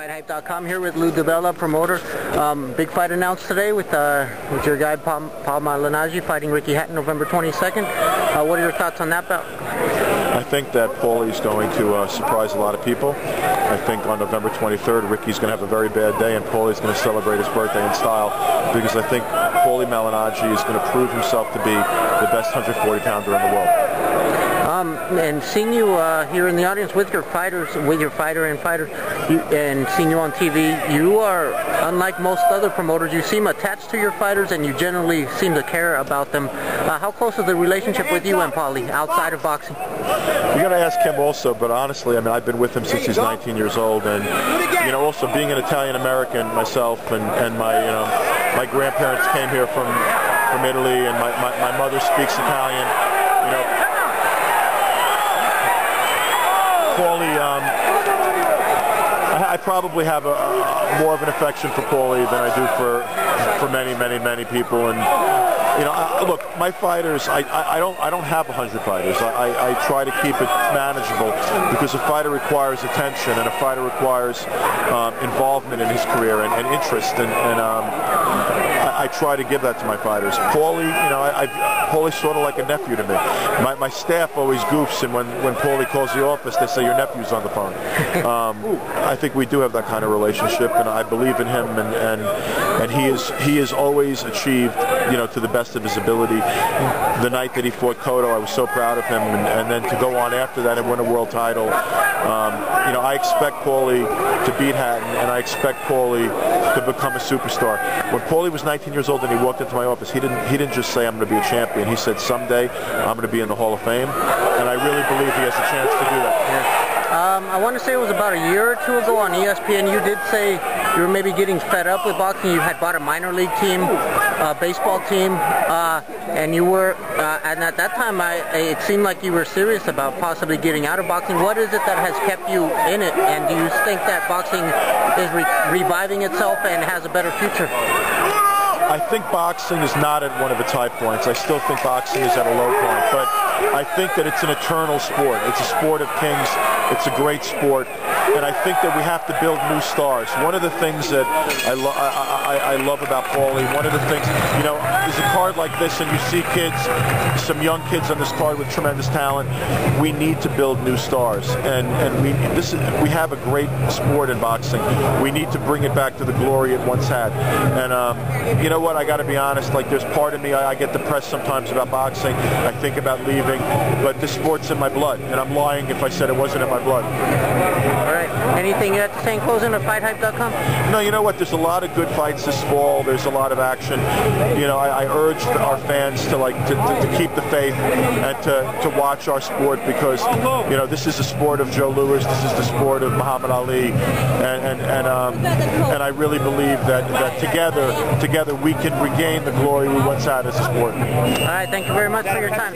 FightHype.com here with Lou DiBella, promoter. Big fight announced today with your guy Paulie Malignaggi fighting Ricky Hatton November 22nd. What are your thoughts on that bout? I think that Paulie's going to surprise a lot of people. I think on November 23rd, Ricky's going to have a very bad day, and Paulie's going to celebrate his birthday in style, because I think Paulie Malignaggi is going to prove himself to be the best 140-pounder in the world. And seeing you here in the audience with your fighters, and seeing you on TV, you are, unlike most other promoters, you seem attached to your fighters, and you generally seem to care about them. How close is the relationship with you and Paulie outside of boxing? You got to ask him also, but honestly, I mean, I've been with him since he's 19 years old, and also being an Italian American myself, and my grandparents came here from Italy, and my mother speaks Italian. Paulie, I probably have more of an affection for Paulie than I do for many people, and look, my fighters, I don't have 100 fighters. I try to keep it manageable, because a fighter requires attention, and a fighter requires involvement in his career and interest, and I try to give that to my fighters. Paulie, Paulie's sort of like a nephew to me. My staff always goofs, and when Paulie calls the office, they say your nephew's on the phone. I think we do have that kind of relationship, and I believe in him, and he has always achieved, to the best of his ability. The night that he fought Cotto, I was so proud of him, and then to go on after that and win a world title. I expect Paulie to beat Hatton, and I expect Paulie to become a superstar. When Paulie was 19 years old and he walked into my office, he didn't just say, I'm going to be a champion. He said, someday I'm going to be in the Hall of Fame, and I really believe he has a chance to do that. Yeah. I want to say it was about a year or two ago on ESPN, you did say you were maybe getting fed up with boxing. You had bought a minor league team, a baseball team, and you were, and at that time it seemed like you were serious about possibly getting out of boxing. What is it that has kept you in it, and do you think that boxing is reviving itself and has a better future? I think boxing is not at one of its high points. I still think boxing is at a low point, but I think that it's an eternal sport. It's a sport of kings. It's a great sport, and I think that we have to build new stars. One of the things that I love about Paulie, one of the things, there's a card like this, and you see kids, some young kids on this card with tremendous talent. We need to build new stars, and we have a great sport in boxing. We need to bring it back to the glory it once had. And you know what? I got to be honest. Like, there's part of me, I get depressed sometimes about boxing. I think about leaving, but this sport's in my blood, and I'm lying if I said it wasn't in my blood. All right. Anything you have to say in closing of FightHype.com? No, you know what? There's a lot of good fights this fall. There's a lot of action. I urge our fans to keep the faith and to watch our sport, because this is the sport of Joe Louis. This is the sport of Muhammad Ali, and I really believe that together we can regain the glory we once had as a sport. All right. Thank you very much for your time.